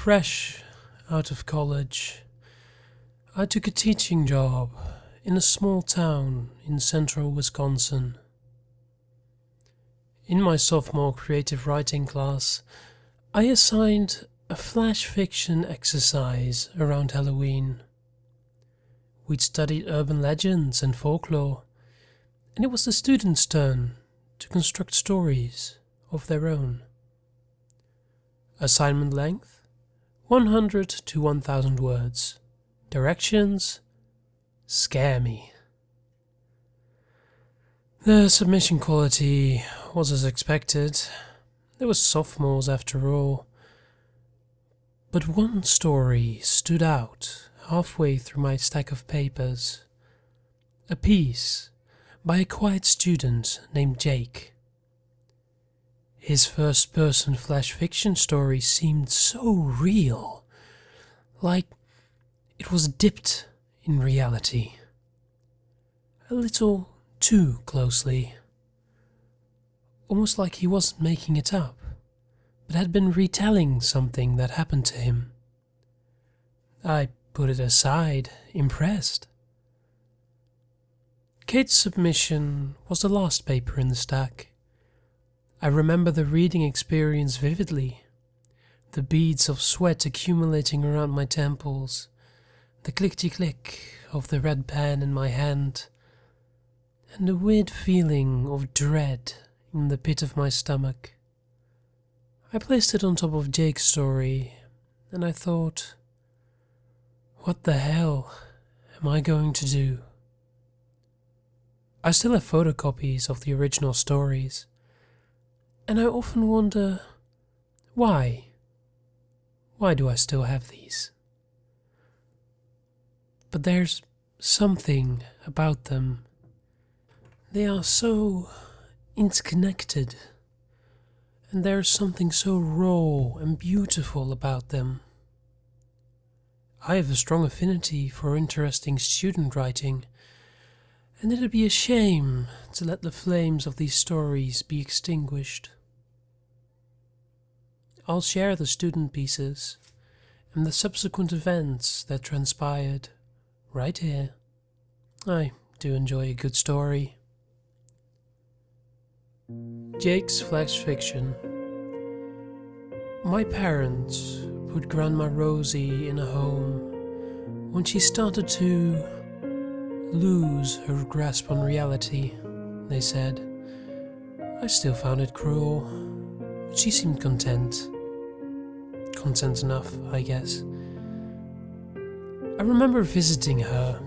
Fresh out of college, I took a teaching job in a small town in central Wisconsin. In my sophomore creative writing class, I assigned a flash fiction exercise around Halloween. We'd studied urban legends and folklore, and it was the students' turn to construct stories of their own. Assignment length: 100 to 1000 words. Directions: scare me. The submission quality was as expected. There were sophomores after all. But one story stood out halfway through my stack of papers. A piece by a quiet student named Jake. His first-person flash fiction story seemed so real, like it was dipped in reality. A little too closely. Almost like he wasn't making it up, but had been retelling something that happened to him. I put it aside, impressed. Kate's submission was the last paper in the stack. I remember the reading experience vividly. The beads of sweat accumulating around my temples, the clickety-click of the red pen in my hand, and a weird feeling of dread in the pit of my stomach. I placed it on top of Jake's story, and I thought, what the hell am I going to do? I still have photocopies of the original stories, and I often wonder, why? Why do I still have these? But there's something about them. They are so interconnected, and there's something so raw and beautiful about them. I have a strong affinity for interesting student writing, and it'd be a shame to let the flames of these stories be extinguished. I'll share the student pieces and the subsequent events that transpired right here. I do enjoy a good story. Jake's flash fiction. My parents put Grandma Rosie in a home when she started to lose her grasp on reality, they said. I still found it cruel, but she seemed content. Content enough, I guess. I remember visiting her.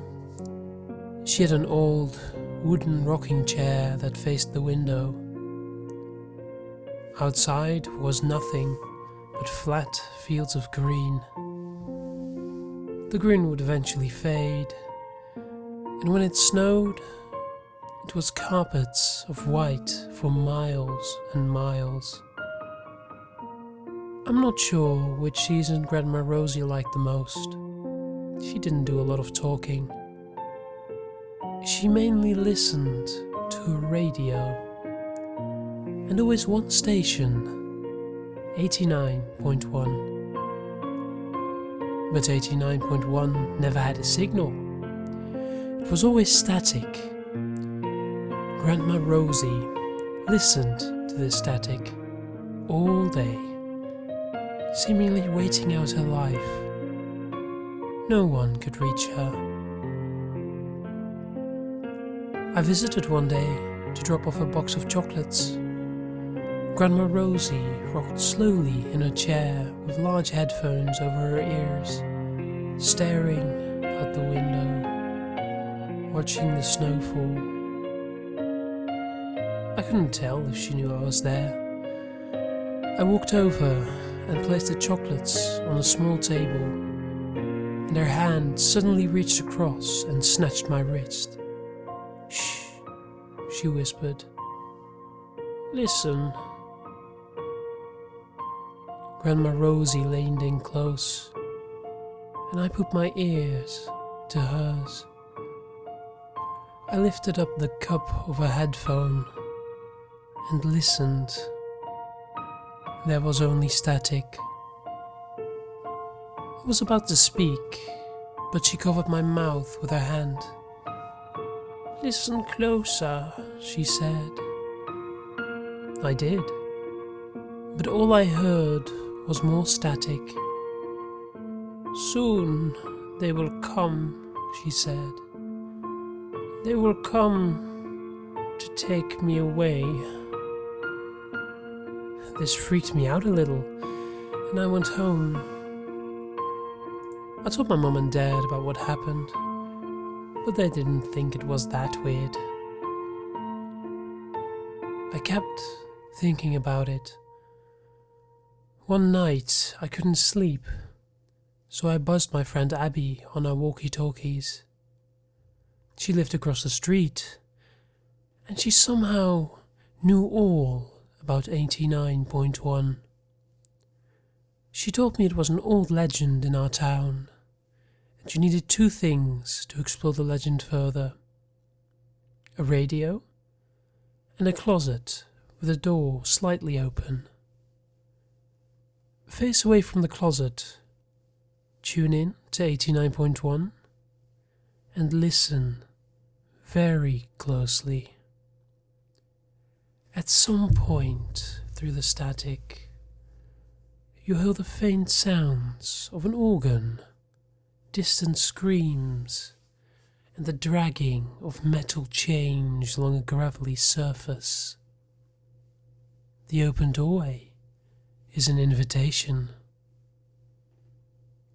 She had an old wooden rocking chair that faced the window. Outside was nothing but flat fields of green. The green would eventually fade, and when it snowed, it was carpets of white for miles and miles. I'm not sure which season Grandma Rosie liked the most. She didn't do a lot of talking. She mainly listened to a radio, and always one station, 89.1. But 89.1 never had a signal. It was always static. Grandma Rosie listened to the static all day, seemingly waiting out her life. No one could reach her. I visited one day to drop off a box of chocolates. Grandma Rosie rocked slowly in her chair with large headphones over her ears, staring out the window, watching the snow fall. I couldn't tell if she knew I was there. I walked over and placed the chocolates on a small table, and her hand suddenly reached across and snatched my wrist. "Shh," she whispered. "Listen." Grandma Rosie leaned in close, and I put my ears to hers. I lifted up the cup of a headphone and listened. There was only static. I was about to speak, but she covered my mouth with her hand. "Listen closer," she said. I did, but all I heard was more static. "Soon they will come," she said. "They will come to take me away." This freaked me out a little, and I went home. I told my mum and dad about what happened, but they didn't think it was that weird. I kept thinking about it. One night I couldn't sleep, so I buzzed my friend Abby on our walkie-talkies. She lived across the street, and she somehow knew all about 89.1. She told me it was an old legend in our town, and you needed two things to explore the legend further: a radio and a closet with a door slightly open. Face away from the closet, tune in to 89.1 and listen very closely. At some point through the static, you hear the faint sounds of an organ, distant screams, and the dragging of metal chains along a gravelly surface. The open doorway is an invitation.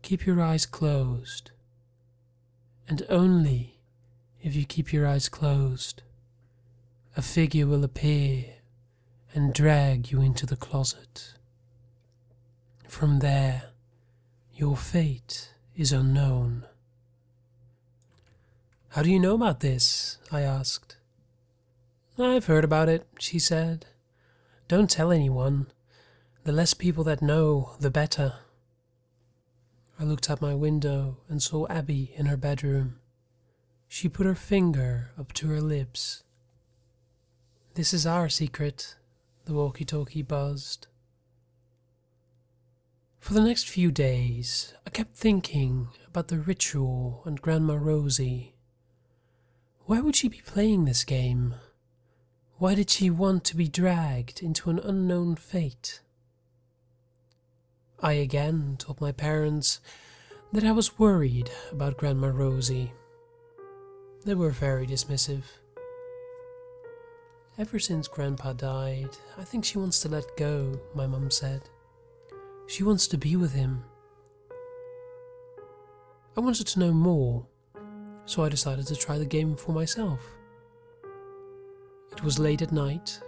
Keep your eyes closed, and only if you keep your eyes closed, a figure will appear and drag you into the closet. From there, your fate is unknown. "How do you know about this?" I asked. "I've heard about it," she said. "Don't tell anyone. The less people that know, the better." I looked out my window and saw Abby in her bedroom. She put her finger up to her lips. "This is our secret," the walkie-talkie buzzed. For the next few days, I kept thinking about the ritual and Grandma Rosie. Why would she be playing this game? Why did she want to be dragged into an unknown fate? I again told my parents that I was worried about Grandma Rosie. They were very dismissive. "Ever since Grandpa died, I think she wants to let go," my mum said. "She wants to be with him." I wanted to know more, so I decided to try the game for myself. It was late at night,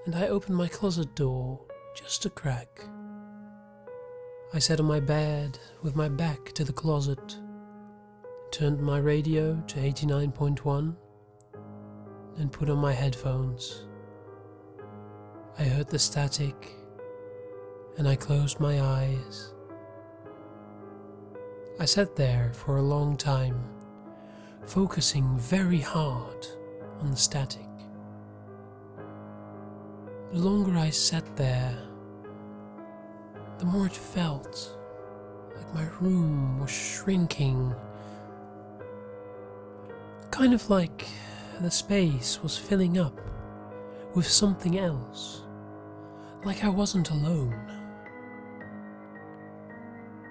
and I opened my closet door just a crack. I sat on my bed with my back to the closet, turned my radio to 89.1, and put on my headphones. I heard the static, and I closed my eyes. I sat there for a long time, focusing very hard on the static. The longer I sat there, the more it felt like my room was shrinking. Kind of like the space was filling up with something else, like I wasn't alone.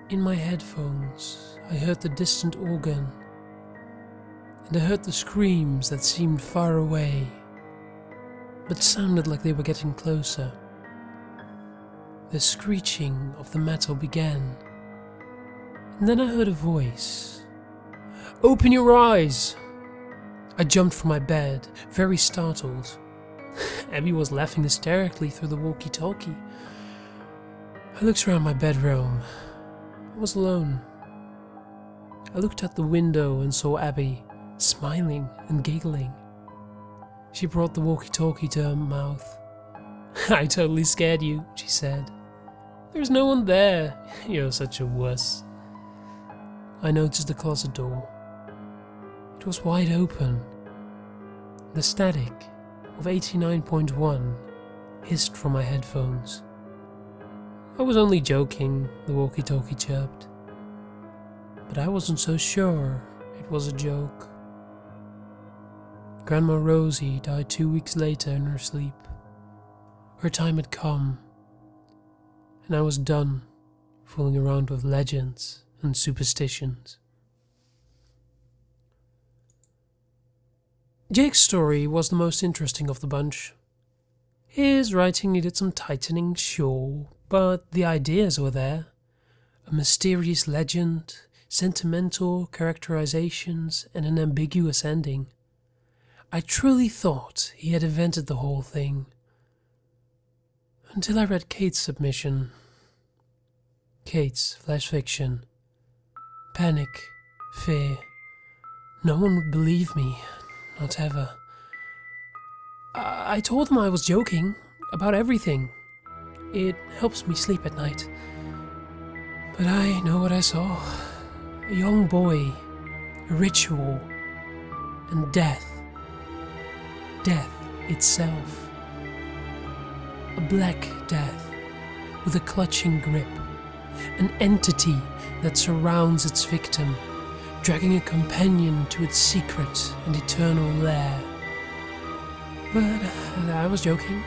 In my headphones, I heard the distant organ, and I heard the screams that seemed far away, but sounded like they were getting closer. The screeching of the metal began, and then I heard a voice. "Open your eyes!" I jumped from my bed, very startled. Abby was laughing hysterically through the walkie-talkie. I looked around my bedroom. I was alone. I looked out the window and saw Abby, smiling and giggling. She brought the walkie-talkie to her mouth. "I totally scared you," she said. "There's no one there. You're such a wuss." I noticed the closet door. It was wide open. The static of 89.1 hissed from my headphones. "I was only joking," the walkie-talkie chirped. but I wasn't so sure it was a joke. Grandma Rosie died 2 weeks later in her sleep. Her time had come, and I was done fooling around with legends and superstitions. Jake's story was the most interesting of the bunch. His writing needed some tightening, sure, but the ideas were there. A mysterious legend, sentimental characterizations, and an ambiguous ending. I truly thought he had invented the whole thing. Until I read Kate's submission. Kate's flash fiction. Panic, fear. No one would believe me, not ever. I told them I was joking about everything. It helps me sleep at night. But I know what I saw. A young boy, a ritual, and death. Death itself. A black death with a clutching grip. An entity that surrounds its victim, dragging a companion to its secret and eternal lair. But I was joking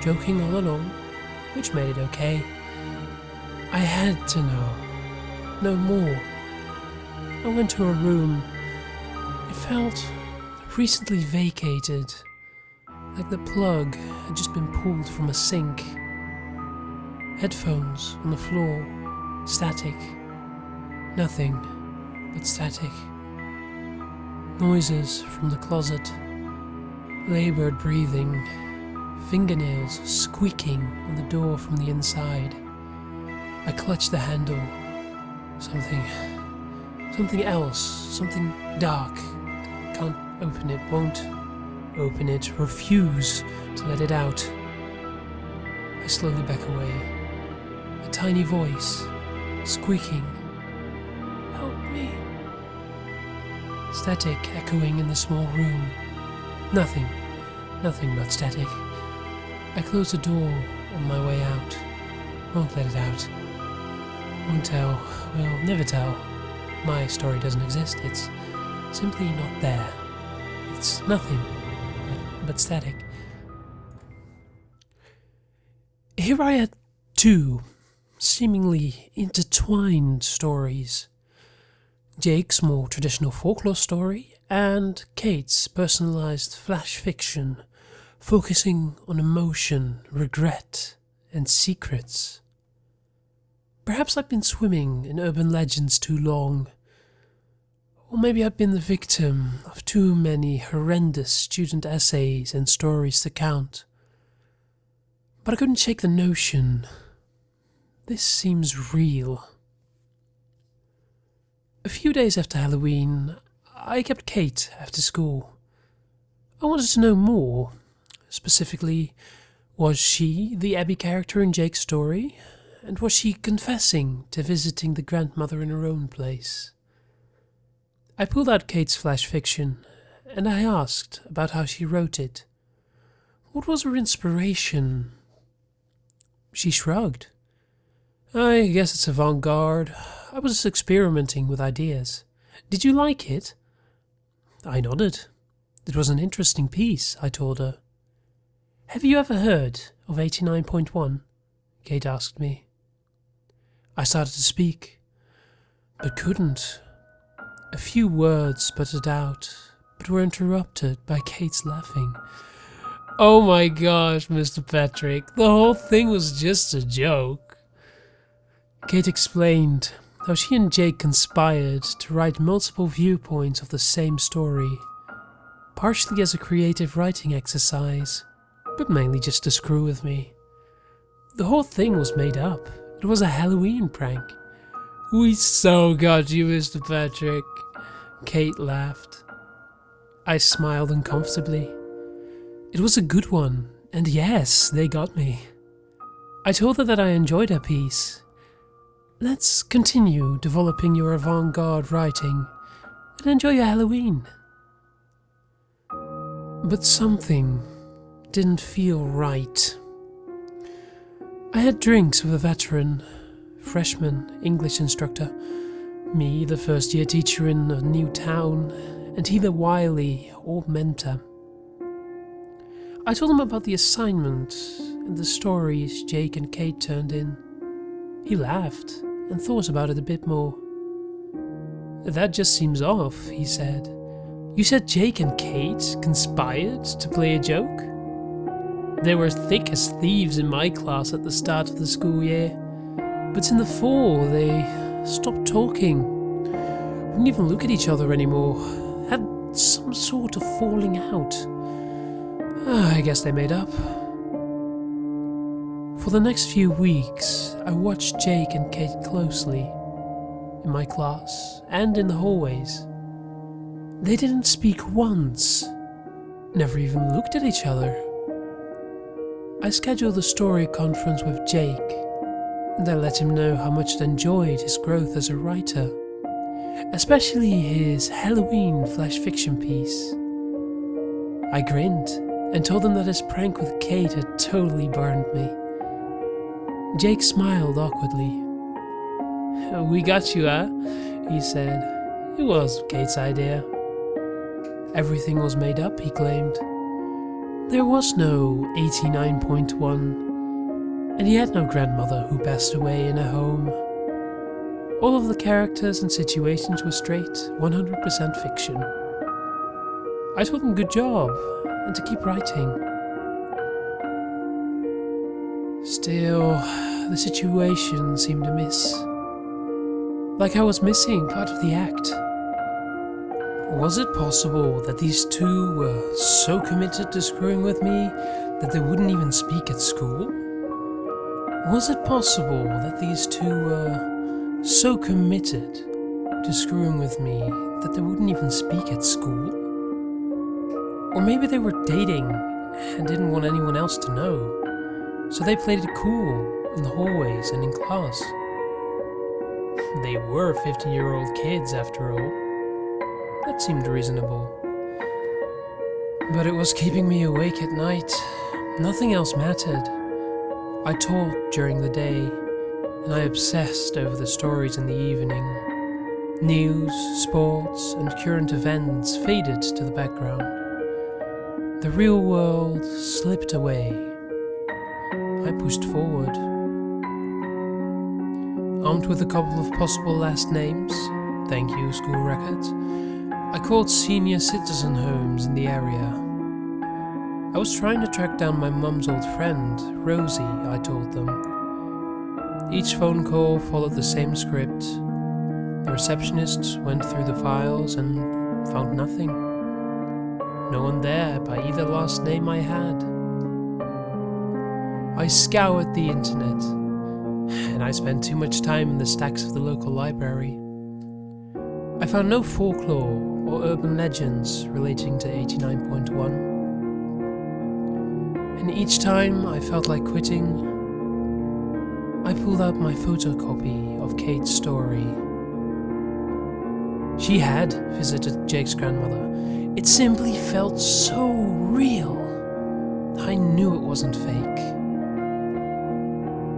all along, which made it okay. I had to know more. I went to a room. It felt recently vacated, like the plug had just been pulled from a sink. Headphones on the floor, static, nothing but static. Noises from the closet, labored breathing, fingernails squeaking on the door from the inside. I clutched the handle. Something else, something dark. Can't open it, won't open it, refuse to let it out. I slowly back away. A tiny voice, squeaking. Help me. Static echoing in the small room. Nothing but static. I close the door on my way out. Won't let it out. Won't tell. Will never tell. My story doesn't exist. It's simply not there. It's nothing but static. Here I had two seemingly intertwined stories. Jake's more traditional folklore story and Kate's personalized flash fiction, focusing on emotion, regret, and secrets. Perhaps I've been swimming in urban legends too long. Or maybe I've been the victim of too many horrendous student essays and stories to count. But I couldn't shake the notion. This seems real. A few days after Halloween, I kept Kate after school. I wanted to know more. Specifically, was she the Abby character in Jake's story? And was she confessing to visiting the grandmother in her own place? I pulled out Kate's flash fiction, and I asked about how she wrote it. What was her inspiration? She shrugged. I guess it's avant-garde. I was experimenting with ideas. Did you like it? I nodded. It was an interesting piece, I told her. Have you ever heard of 89.1? Kate asked me. I started to speak, but couldn't. A few words sputtered out, but were interrupted by Kate's laughing. Oh my gosh, Mr. Patrick, the whole thing was just a joke. Kate explained how she and Jake conspired to write multiple viewpoints of the same story, partially as a creative writing exercise, but mainly just to screw with me. The whole thing was made up. It was a Halloween prank. We so got you, Mr. Patrick. Kate laughed. I smiled uncomfortably. It was a good one, and yes, they got me. I told her that I enjoyed her piece. Let's continue developing your avant-garde writing and enjoy your Halloween. But something didn't feel right. I had drinks with a veteran, freshman English instructor, Me, the first year teacher in a new town, and he the wily old mentor. I told him about the assignment and the stories Jake and Kate turned in. He laughed and thought about it a bit more. "That just seems off," he said. "You said Jake and Kate conspired to play a joke? They were thick as thieves in my class at the start of the school year, but in the fall they stopped talking, wouldn't even look at each other anymore, had some sort of falling out. I guess they made up." For the next few weeks, I watched Jake and Kate closely, in my class and in the hallways. They didn't speak once, never even looked at each other. I scheduled a story conference with Jake, and I let him know how much I'd enjoyed his growth as a writer, especially his Halloween flash fiction piece. I grinned and told him that his prank with Kate had totally burned me. Jake smiled awkwardly. "We got you, huh?" he said. "It was Kate's idea." Everything was made up, he claimed. There was no 89.1, and he had no grandmother who passed away in a home. All of the characters and situations were straight, 100% fiction. I told him good job, and to keep writing. Still, the situation seemed amiss. Like I was missing part of the act. Was it possible that these two were so committed to screwing with me that they wouldn't even speak at school? Was it possible that these two were so committed to screwing with me that they wouldn't even speak at school? Or maybe they were dating and didn't want anyone else to know, so they played it cool in the hallways and in class. They were 15-year-old kids after all. That seemed reasonable. But it was keeping me awake at night. Nothing else mattered. I talked during the day, and I obsessed over the stories in the evening. News, sports, and current events faded to the background. The real world slipped away. I pushed forward. Armed with a couple of possible last names, thank you, school records, I called senior citizen homes in the area. I was trying to track down my mum's old friend, Rosie, I told them. Each phone call followed the same script. The receptionist went through the files and found nothing. No one there by either last name I had. I scoured the internet, and I spent too much time in the stacks of the local library. I found no folklore or urban legends relating to 89.1. And each time I felt like quitting, I pulled out my photocopy of Kate's story. She had visited Jake's grandmother. It simply felt so real. I knew it wasn't fake.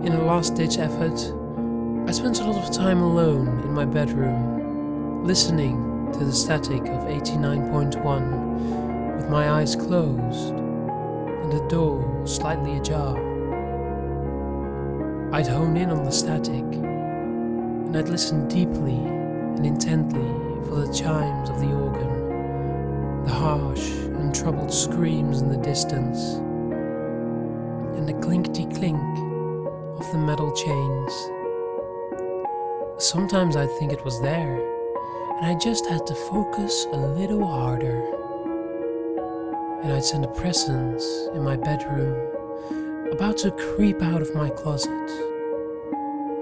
In a last-ditch effort, I spent a lot of time alone in my bedroom, listening to the static of 89.1 with my eyes closed and the door slightly ajar. I'd hone in on the static, and I'd listen deeply and intently for the chimes of the organ, the harsh and troubled screams in the distance, and the clinkety-clink of the metal chains. Sometimes I'd think it was there, and I just had to focus a little harder. And I'd send a presence in my bedroom, about to creep out of my closet,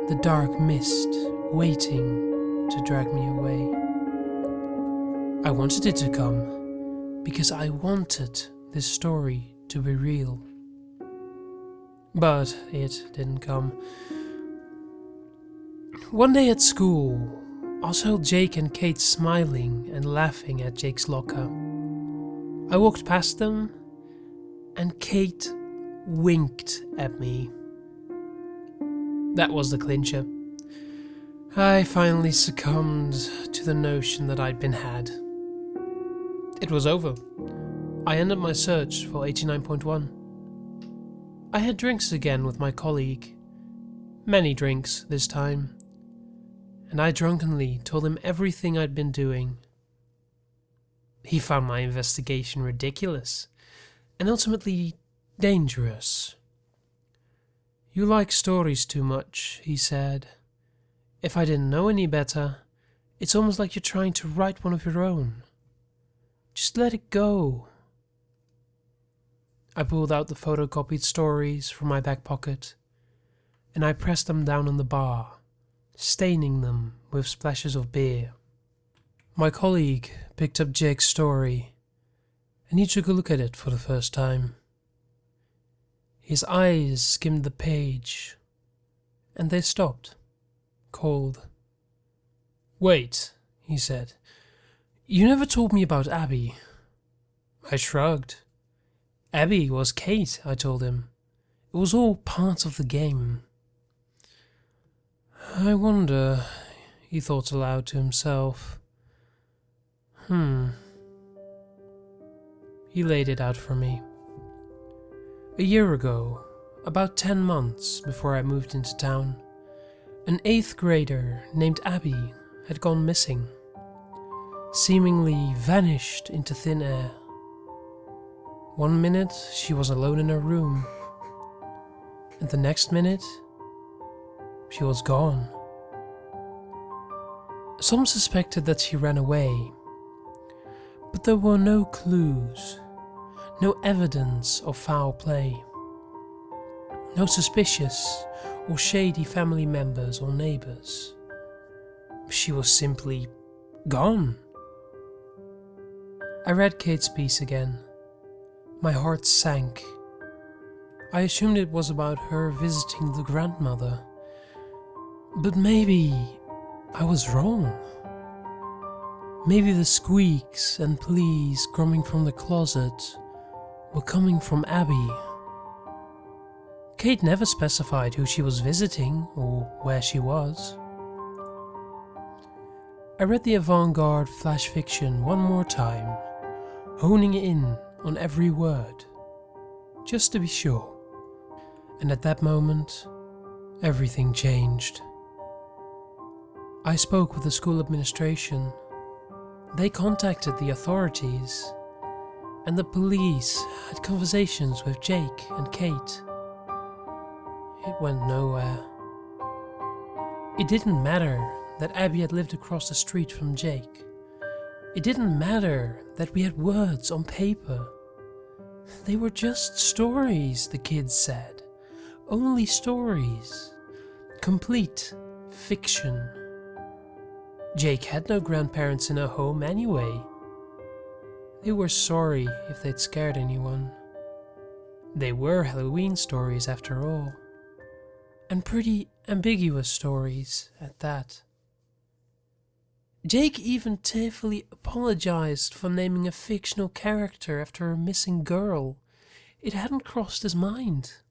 the dark mist waiting to drag me away. I wanted it to come, because I wanted this story to be real. But it didn't come. One day at school, I saw Jake and Kate smiling and laughing at Jake's locker. I walked past them, and Kate winked at me. That was the clincher. I finally succumbed to the notion that I'd been had. It was over. I ended my search for 89.1. I had drinks again with my colleague. Many drinks this time. And I drunkenly told him everything I'd been doing. He found my investigation ridiculous and ultimately dangerous. "You like stories too much," he said. "If I didn't know any better, it's almost like you're trying to write one of your own. Just let it go." I pulled out the photocopied stories from my back pocket, and I pressed them down on the bar, staining them with splashes of beer. My colleague picked up Jake's story, and he took a look at it for the first time. His eyes skimmed the page, and they stopped, cold. "Wait," he said. "You never told me about Abby." I shrugged. "Abby was Kate," I told him. "It was all part of the game." "I wonder," he thought aloud to himself. He laid it out for me. A year ago, about 10 months before I moved into town, an 8th grader named Abby had gone missing, seemingly vanished into thin air. One minute she was alone in her room, and the next minute she was gone. Some suspected that she ran away, but there were no clues, no evidence of foul play, no suspicious or shady family members or neighbors. She was simply gone. I read Kate's piece again. My heart sank. I assumed it was about her visiting the grandmother, but maybe I was wrong. Maybe the squeaks and pleas coming from the closet were coming from Abby. Kate never specified who she was visiting or where she was. I read the avant-garde flash fiction one more time, honing in on every word, just to be sure. And at that moment, everything changed. I spoke with the school administration. They contacted the authorities, and the police had conversations with Jake and Kate. It went nowhere. It didn't matter that Abby had lived across the street from Jake. It didn't matter that we had words on paper. They were just stories, the kids said. Only stories. Complete fiction. Jake had no grandparents in her home anyway. They were sorry if they'd scared anyone. They were Halloween stories after all. And pretty ambiguous stories at that. Jake even tearfully apologized for naming a fictional character after a missing girl. It hadn't crossed his mind.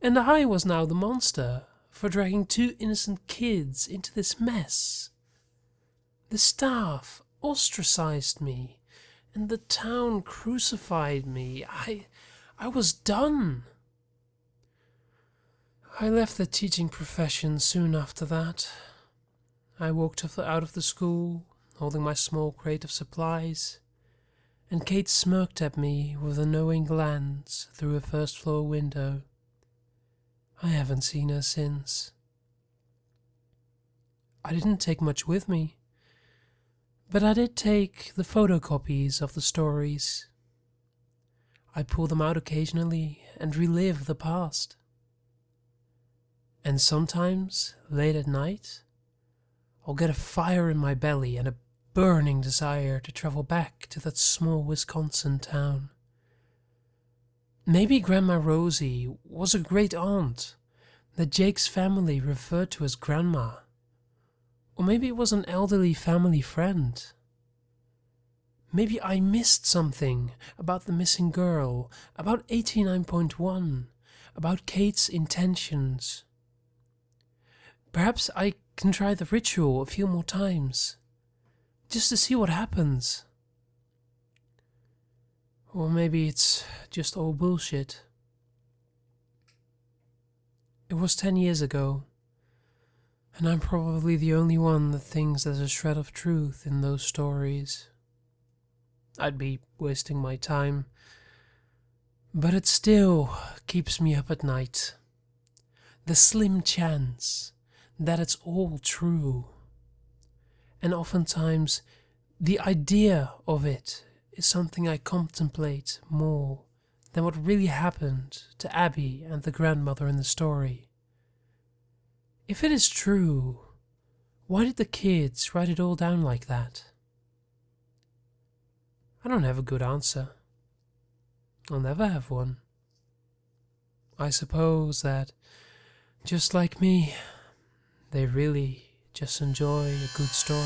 And I was now the monster for dragging 2 innocent kids into this mess. The staff ostracized me, and the town crucified me. I was done. I left the teaching profession soon after that. I walked out of the school, holding my small crate of supplies, and Kate smirked at me with a knowing glance through a first-floor window. I haven't seen her since. I didn't take much with me, but I did take the photocopies of the stories. I pull them out occasionally and relive the past. And sometimes, late at night, I'll get a fire in my belly and a burning desire to travel back to that small Wisconsin town. Maybe Grandma Rosie was a great aunt that Jake's family referred to as Grandma. Or maybe it was an elderly family friend. Maybe I missed something about the missing girl, about 89.1, about Kate's intentions. Perhaps I can try the ritual a few more times, just to see what happens. Or maybe it's just all bullshit. It was 10 years ago, and I'm probably the only one that thinks there's a shred of truth in those stories. I'd be wasting my time, but it still keeps me up at night. The slim chance that it's all true. And oftentimes, the idea of it is something I contemplate more than what really happened to Abby and the grandmother in the story. If it is true, why did the kids write it all down like that? I don't have a good answer. I'll never have one. I suppose that, just like me, they really just enjoy a good story.